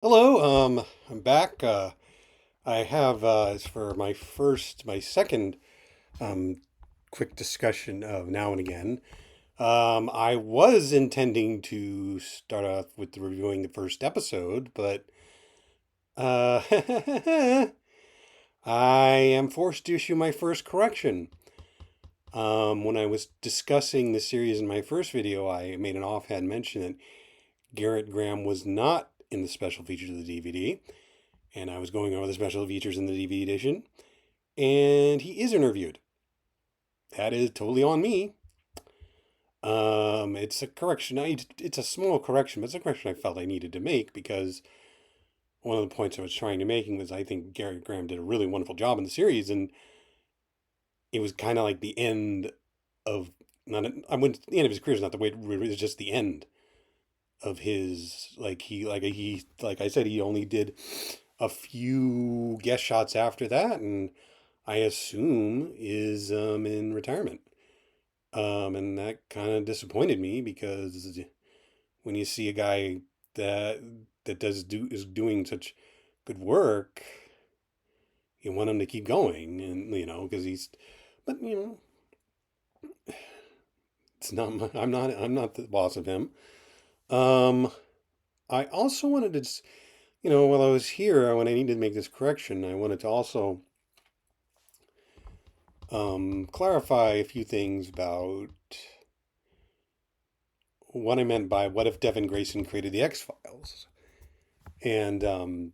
Hello, I'm back. I have as for my second um, quick discussion of Now and Again. I was intending to start off with reviewing the first episode, but uh, I am forced to issue my first correction. When I was discussing the series in my first video, I made an offhand mention that Garrett Graham was not in the special features of the DVD. And I was going over the special features in the DVD edition, and he is interviewed. That is totally on me. It's a correction. It's a small correction, but it's a correction I felt I needed to make because one of the points I was trying to making was I think Gary Graham did a really wonderful job in the series, and it was kind of like the end of not. I wouldn't. The end of his career is not the way. It was just the end of his like I said, he only did a few guest shots after that, and I assume is in retirement. And that kind of disappointed me because when you see a guy that is doing such good work, you want him to keep going, and because but it's not I'm not the boss of him. Um, I also wanted to, while I was here, when I needed to make this correction, I wanted to also clarify a few things about what I meant by what if Devin Grayson created the X Files. And,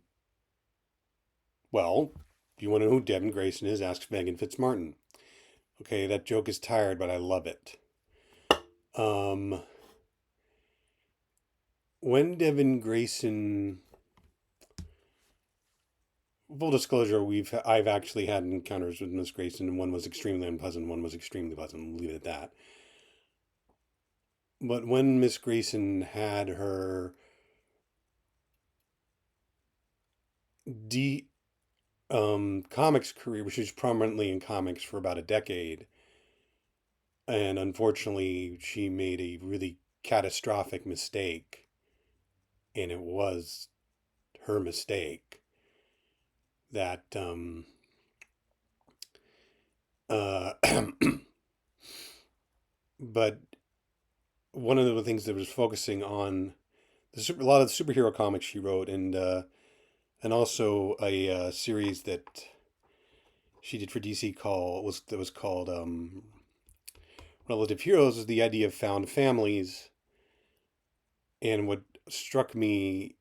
well, if you want to know who Devin Grayson is, ask Megan Fitzmartin. Okay, that joke is tired, but I love it. Um, when Devin Grayson, full disclosure, I've actually had encounters with Miss Grayson, and one was extremely unpleasant, one was extremely pleasant. We'll leave it at that. But when Miss Grayson had her D comics career, which was prominently in comics for about a decade, and unfortunately, she made a really catastrophic mistake, and it was her mistake that uh, but one of the things that was focusing on a lot of the superhero comics she wrote, and also a series that she did for DC that was called Relative Heroes, is the idea of found families. And what struck me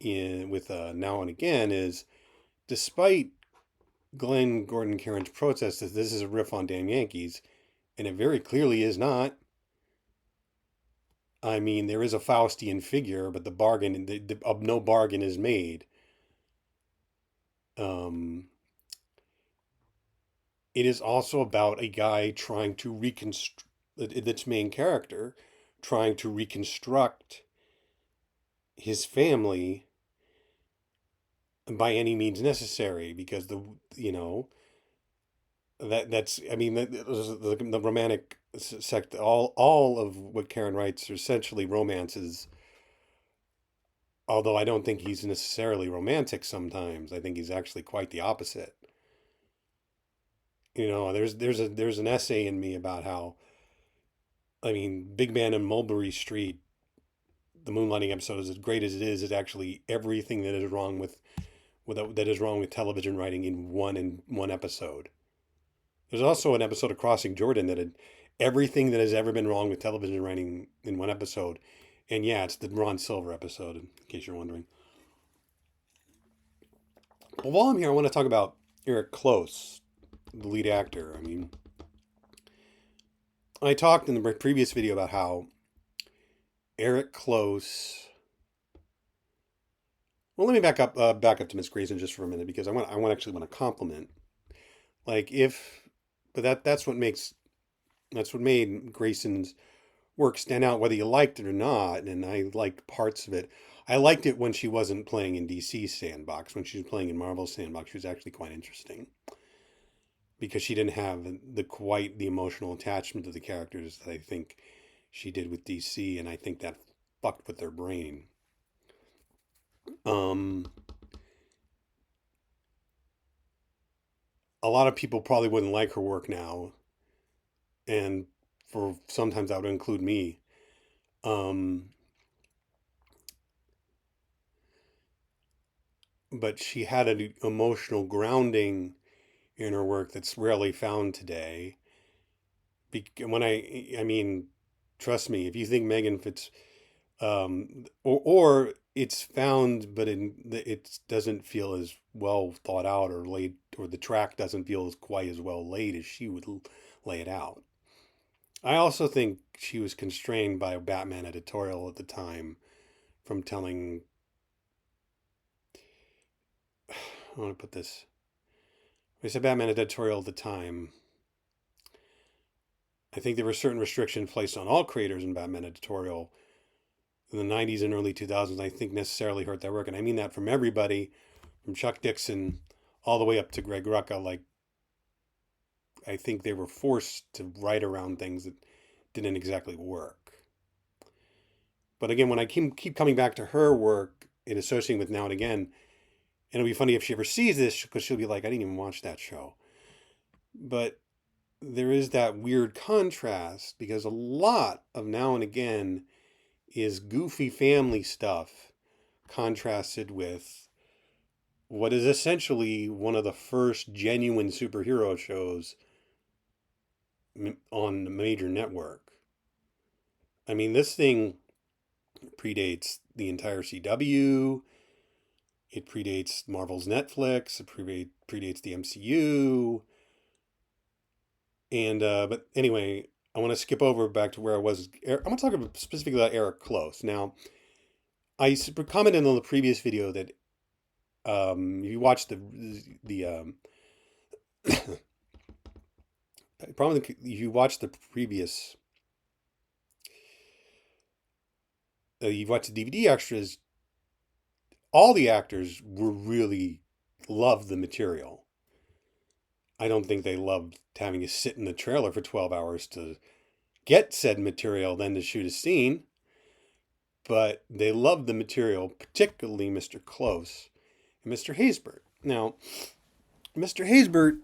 in with Now and Again is, despite Glenn Gordon Caron's protest that this is a riff on Damn Yankees, and it very clearly is not. I mean, there is a Faustian figure, but no bargain is made. Um, it is also about a guy trying to reconstruct its main character, trying to reconstruct his family by any means necessary, because you know that's I mean the romantic sect, all of what Karen writes are essentially romances, although I don't think he's necessarily romantic. Sometimes I think he's actually quite the opposite. There's an essay in me about how, I mean, Big Man in Mulberry Street, the moonlighting episode, is as great as it is actually everything that is wrong with television writing in one episode. There's also an episode of Crossing Jordan that had everything that has ever been wrong with television writing in one episode. And yeah, it's the Ron Silver episode, in case you're wondering. But while I'm here, I want to talk about Eric Close, the lead actor. I mean, I talked in the previous video about how Eric Close. Well, let me back up to Miss Grayson just for a minute, because I actually want to compliment. Like if, but that's what made Grayson's work stand out, whether you liked it or not. And I liked parts of it. I liked it when she wasn't playing in DC's sandbox. When she was playing in Marvel's sandbox, she was actually quite interesting, because she didn't have quite the emotional attachment to the characters that I think she did with DC, and I think that fucked with their brain. Um, a lot of people probably wouldn't like her work now, and for sometimes that would include me. Um, but she had an emotional grounding in her work that's rarely found today. When I mean, trust me, if you think Megan Fitz, or it's found, but it doesn't feel as well thought out or laid, or the track doesn't feel as quite as well laid as she would lay it out. I also think she was constrained by a Batman editorial at the time from telling. I want to put this. It's a Batman editorial at the time. I think there were certain restrictions placed on all creators in Batman editorial in the 90s and early 2000s. I think necessarily hurt their work. And I mean that from everybody, from Chuck Dixon all the way up to Greg Rucka. Like, I think they were forced to write around things that didn't exactly work. But again, when I keep coming back to her work and associating with Now and Again, and it'll be funny if she ever sees this because she'll be like, I didn't even watch that show. But there is that weird contrast because a lot of Now and Again is goofy family stuff contrasted with what is essentially one of the first genuine superhero shows on the major network. I mean, this thing predates the entire CW. It predates Marvel's Netflix. It predates the MCU. And but anyway, I want to skip over back to where I was. I'm going to talk specifically about Eric Close. Now, I commented on the previous video that you watch the probably you watch the previous you watch the DVD extras. All the actors were really loved the material. I don't think they loved having to sit in the trailer for 12 hours to get said material, then to shoot a scene. But they loved the material, particularly Mr. Close and Mr. Haysbert. Now, Mr. Haysbert,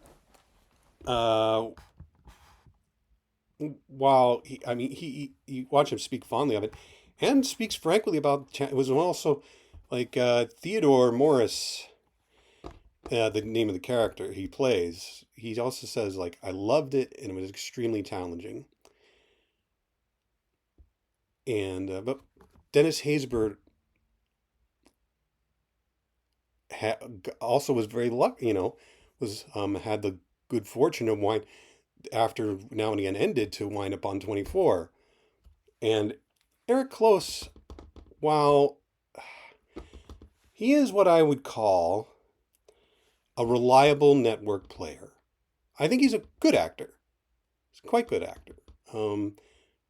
while you watch him speak fondly of it, and speaks frankly about it was also like Theodore Morris, the name of the character he plays. He also says like I loved it and it was extremely challenging. And but Dennis Haysbert also was very lucky, was had the good fortune of wind after Now and Again ended to wind up on 24. And Eric Close, while he is what I would call a reliable network player, I think he's a good actor. He's a quite good actor.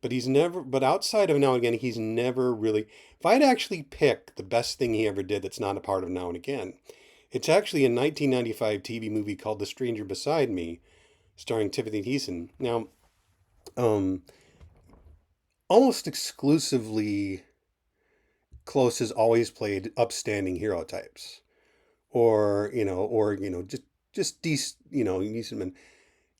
But outside of Now and Again, he's never really, if I'd actually pick the best thing he ever did that's not a part of Now and Again, it's actually a 1995 TV movie called The Stranger Beside Me, starring Timothy Thiessen. Now, almost exclusively, Close has always played upstanding hero types, just decent men.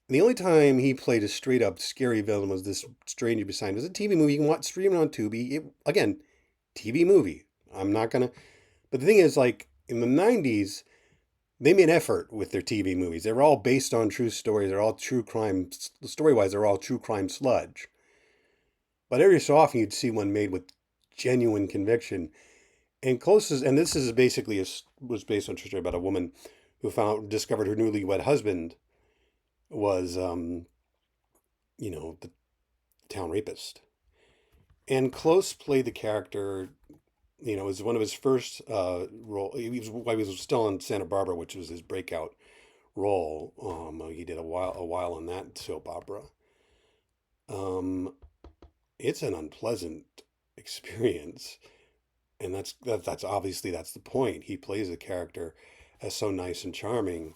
The only time he played a straight up scary villain was this Stranger Beside Me. It was a TV movie. You can watch streaming on Tubi. Again, TV movie. I'm not gonna. But the thing is, like in the '90s, they made effort with their TV movies. They were all based on true stories. They're all true crime. Story-wise, they're all true crime sludge. But every so often, you'd see one made with genuine conviction. And Closest, and this is basically was based on a true story about a woman who discovered her newlywed husband was, the town rapist. And Close played the character, it was one of his first role. He was still in Santa Barbara, which was his breakout role. He did a while on that soap opera. It's an unpleasant experience, and that's obviously that's the point. He plays a character as so nice and charming,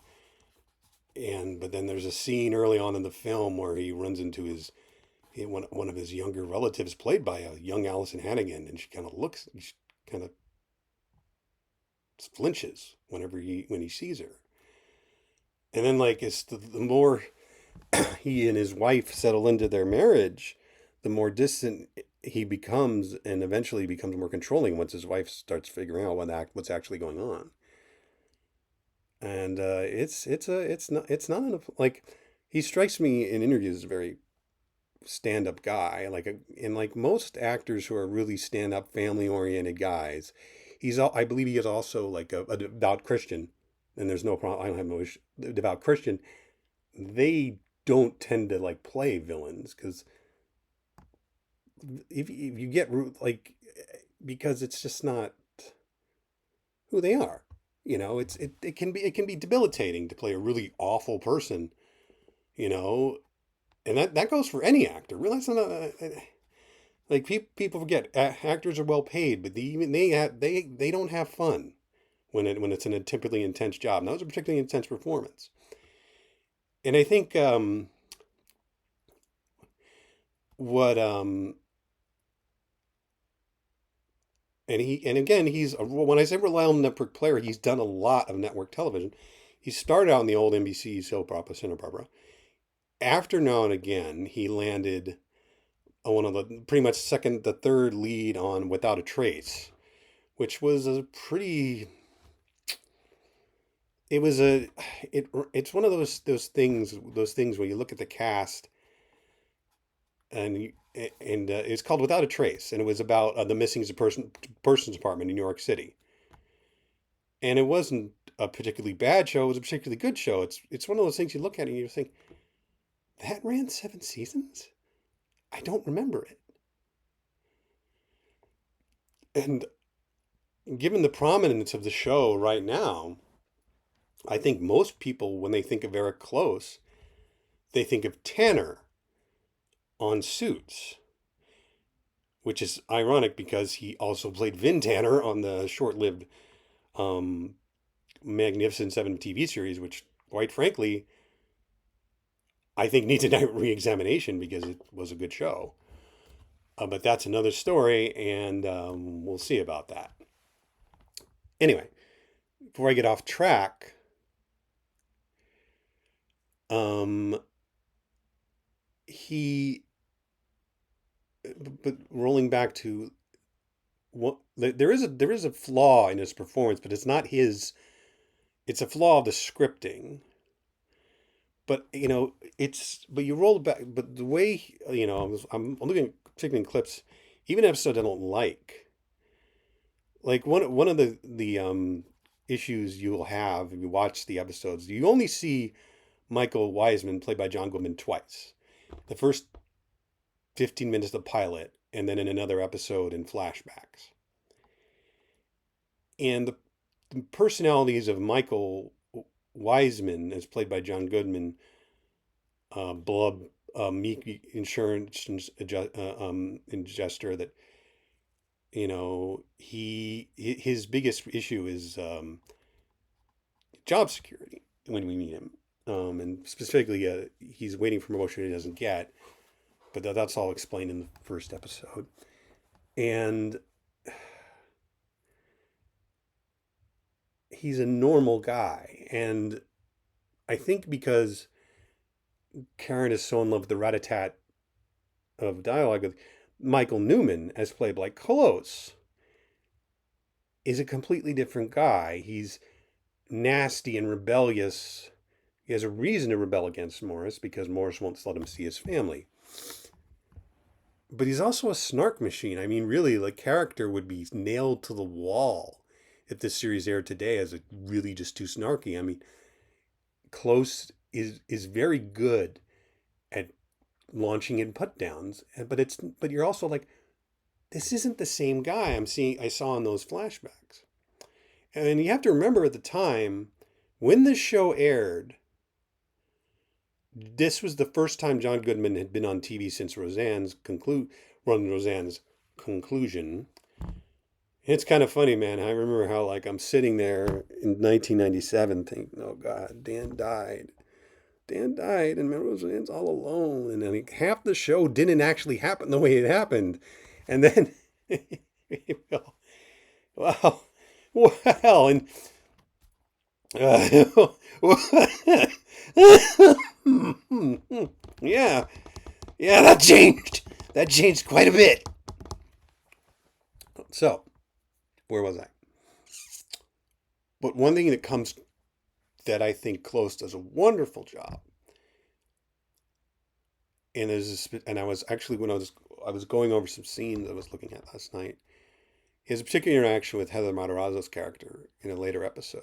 but then there's a scene early on in the film where he runs into one of his younger relatives, played by a young Allison Hannigan, and she kind of flinches when he sees her. And then like it's the more he and his wife settle into their marriage, the more distant he becomes, and eventually becomes more controlling once his wife starts figuring out what's actually going on. And it's not enough. Like he strikes me in interviews as a very stand-up guy. And like most actors who are really stand-up, family-oriented guys, I believe he is also like a devout Christian. And there's no problem. I don't have no issue. Devout Christian. They don't tend to like play villains because if you get like because it's just not who they are. It can be debilitating to play a really awful person, you know, and that goes for any actor. Realize like people forget actors are well paid, but they don't have fun when it's a typically intense job. And that was a particularly intense performance. And I think what and again when I say reliable network player, he's done a lot of network television. He started out in the old NBC soap opera Santa Barbara. After Now and Again, he landed one of the pretty much the third lead on Without a Trace, which was a pretty. It's one of those things where you look at the cast and it's called Without a Trace, and it was about the missing persons department in New York City. And it wasn't a particularly bad show; it was a particularly good show. It's one of those things you look at and you think, that ran 7 seasons? I don't remember it. And given the prominence of the show right now, I think most people, when they think of Eric Close, they think of Tanner on Suits, which is ironic because he also played Vin Tanner on the short-lived Magnificent Seven TV series, which, quite frankly, I think needs a re-examination because it was a good show. But that's another story, and we'll see about that. Anyway, before I get off track, but rolling back to what there is a flaw in his performance, but it's not his. It's a flaw of the scripting. But but you roll it back. But the way I'm looking at particularly in clips, even episodes I don't like. Like one of the issues you'll have if you watch the episodes, you only see Michael Wiseman, played by John Goodman, twice. The first 15 minutes of the pilot, and then in another episode in flashbacks. And the personalities of Michael Wiseman, as played by John Goodman, blub, meek insurance ingester, that his biggest issue is job security when we meet him, and specifically he's waiting for promotion he doesn't get, but that's all explained in the first episode. And he's a normal guy, and I think because Karen is so in love with the rat-a-tat of dialogue with Michael Newman, as played by Close, is a completely different guy. He's nasty and rebellious. He has a reason to rebel against Morris because Morris won't let him see his family. But he's also a snark machine. I mean, really, the character would be nailed to the wall if this series aired today as really just too snarky. I mean, Close is very good at launching in put downs, but you're also like, this isn't the same guy I saw in those flashbacks. And you have to remember at the time when this show aired, this was the first time John Goodman had been on TV since Roseanne's conclusion. It's kind of funny, man. I remember how I'm sitting there in 1997 thinking, oh God, Dan died, and Roseanne's all alone. And then half the show didn't actually happen the way it happened. And then, wow, Well, and uh, yeah, yeah, that changed. That changed quite a bit. So, where was I? But one thing that comes that I think Close does a wonderful job, and there's this, and I was actually when I was going over some scenes I was looking at last night. He has a particular interaction with Heather Matarazzo's character in a later episode.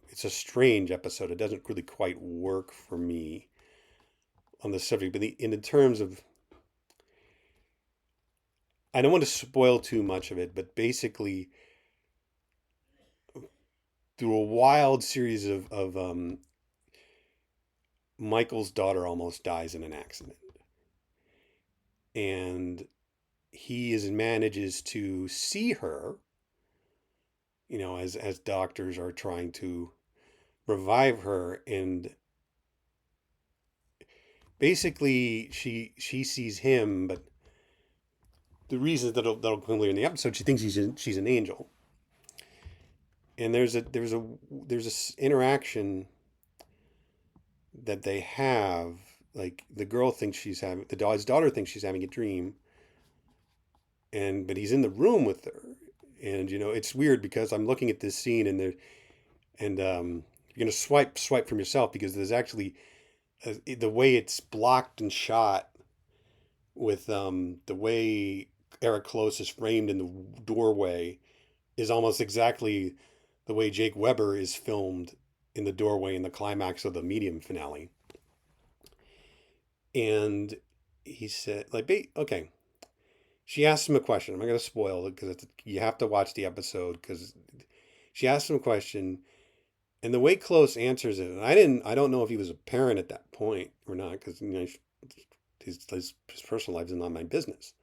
It's a strange episode. It doesn't really quite work for me on the subject, but in the terms of, I don't want to spoil too much of it, but basically, through a wild series of Michael's daughter almost dies in an accident, and manages to see her, as doctors are trying to revive her, and basically she sees him, but the reason that'll come later in the episode, she thinks she's an angel, and there's this interaction that they have, like the girl thinks she's having his daughter thinks she's having a dream, but he's in the room with her, and it's weird because I'm looking at this scene and you're gonna swipe from yourself because there's actually the way it's blocked and shot with the way Eric Close is framed in the doorway is almost exactly the way Jake Weber is filmed in the doorway in the climax of the Medium finale. And he said, like, okay, she asked him a question. I'm not going to spoil it because you have to watch the episode, because she asked him a question, and the way Close answers it, and I don't know if he was a parent at that point or not, because his personal life is not my business,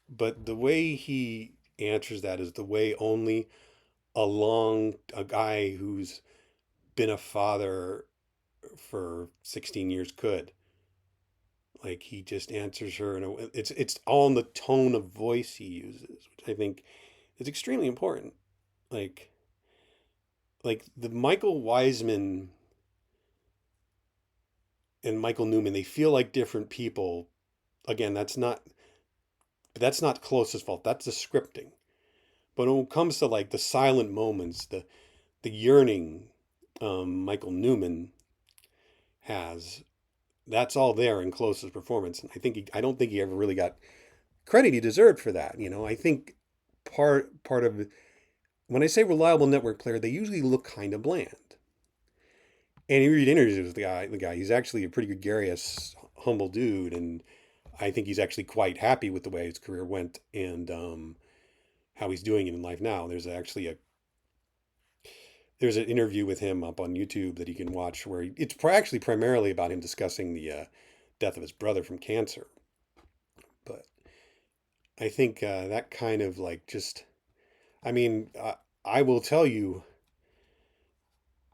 but the way he answers that is the way only a guy who's been a father for 16 years could. Like, he just answers her, and it's all in the tone of voice he uses, which I think is extremely important. Like the Michael Wiseman and Michael Newman, they feel like different people. Again, that's not Close's fault. That's the scripting. But when it comes to like the silent moments, the yearning, Michael Newman has, that's all there in Close's performance. And I don't think he ever really got credit he deserved for that. I think part of, when I say reliable network player, they usually look kind of bland. And you read interviews with the guy, he's actually a pretty gregarious, humble dude, and I think he's actually quite happy with the way his career went, and how he's doing it in life now. There's an interview with him up on YouTube that you can watch where it's actually primarily about him discussing the death of his brother from cancer. But I think that kind of like just, I mean, I will tell you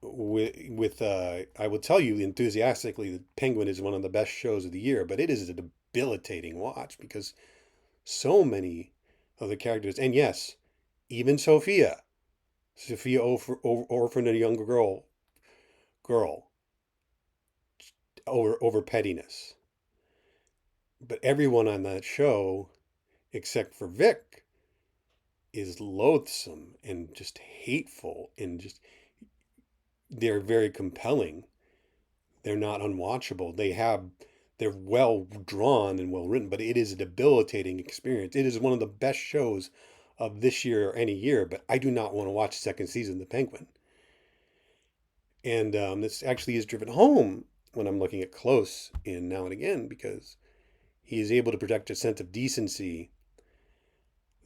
I will tell you enthusiastically that Penguin is one of the best shows of the year, but it is a debilitating watch because so many of the characters, and yes, even Sophia orphaned a younger girl over pettiness. But everyone on that show, except for Vic, is loathsome and just hateful, and just, they're very compelling. They're not unwatchable. They're well drawn and well written, but it is a debilitating experience. It is one of the best shows of this year or any year, but I do not want to watch the second season of The Penguin. And this actually is driven home when I'm looking at Close in Now and Again, because he is able to project a sense of decency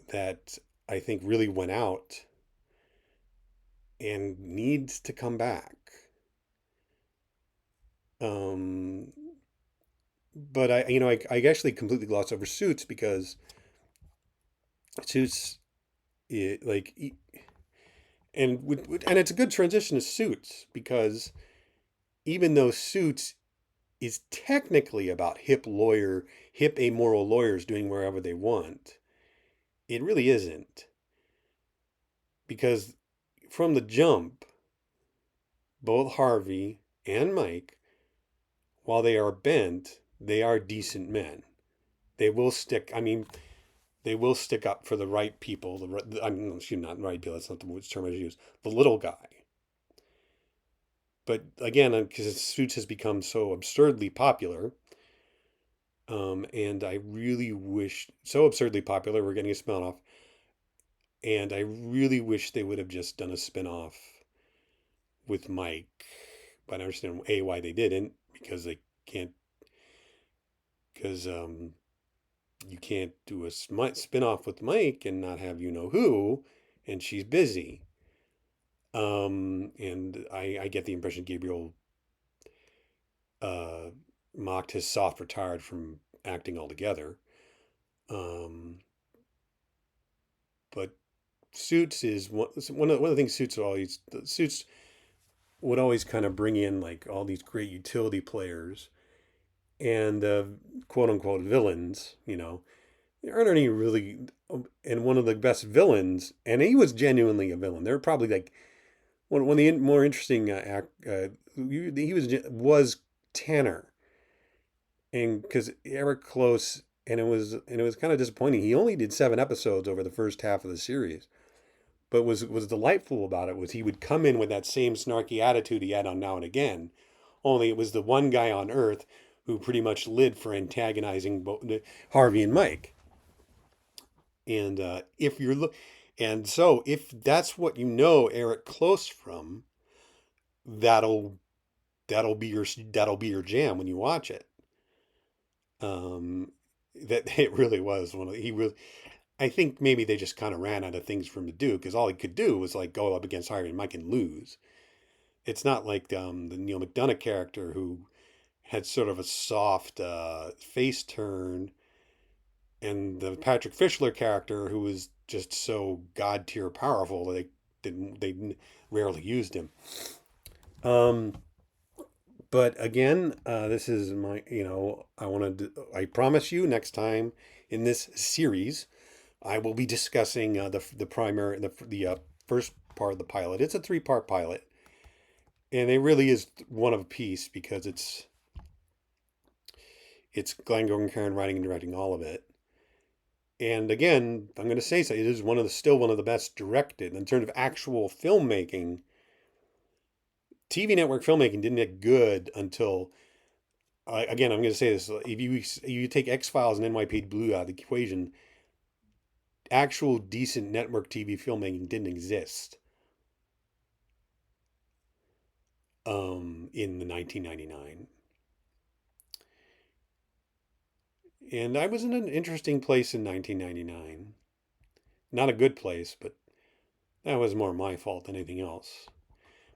that I think really went out and needs to come back. But I actually completely glossed over Suits, because Suits, like, and it's a good transition to Suits, because even though Suits is technically about hip amoral lawyers doing wherever they want, It really isn't. Because from the jump, both Harvey and Mike, while they are bent, they are decent men. They will stick, I mean, they will stick up for the right people. I mean, excuse me, not right people, that's not the term I use. The little guy. But again, because Suits has become so absurdly popular, and I really wish, so absurdly popular, we're getting a spinoff. And I really wish they would have just done a spinoff with Mike. But I understand A, why they didn't, because they can't, because you can't do a spinoff with Mike and not have you know who, and she's busy. And I get the impression Gabriel uh, mocked his soft retired from acting altogether. Um, but Suits is one of the things Suits would always kind of bring in like all these great utility players and quote unquote villains. There aren't any really, and one of the best villains, and he was genuinely a villain. They're probably like one of the more interesting he was Tanner, and because Eric Close, and it was kind of disappointing. He only did 7 episodes over the first half of the series, but was delightful about it was he would come in with that same snarky attitude he had on Now and Again, only it was the one guy on Earth who pretty much lived for antagonizing Harvey and Mike. And if you're look, and so if that's what you know Eric Close from, that'll that'll be your jam when you watch it. Um, that it really was one of he really. I think maybe they just kind of ran out of things for him to do because all he could do was like go up against Harvey and Mike and lose. It's not like the Neil McDonough character who had sort of a soft face turn, and the Patrick Fischler character who was just so god tier powerful they rarely used him. Um, but again, this is my I promise you next time in this series I will be discussing the primary the first part of the pilot. It's a 3-part pilot, and it really is one of a piece because it's Glenn Gordon writing and directing all of it. And again, I'm going to say so. It is still one of the best directed in terms of actual filmmaking. TV network filmmaking didn't get good until again. I'm going to say this: if you take X Files and NYPD Blue out of the equation, actual decent network TV filmmaking didn't exist in the 1999. And I was in an interesting place in 1999. Not a good place, but that was more my fault than anything else.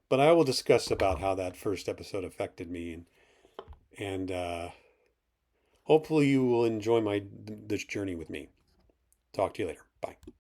But I will discuss about how that first episode affected me, and hopefully you will enjoy this journey with me. Talk to you later. Bye.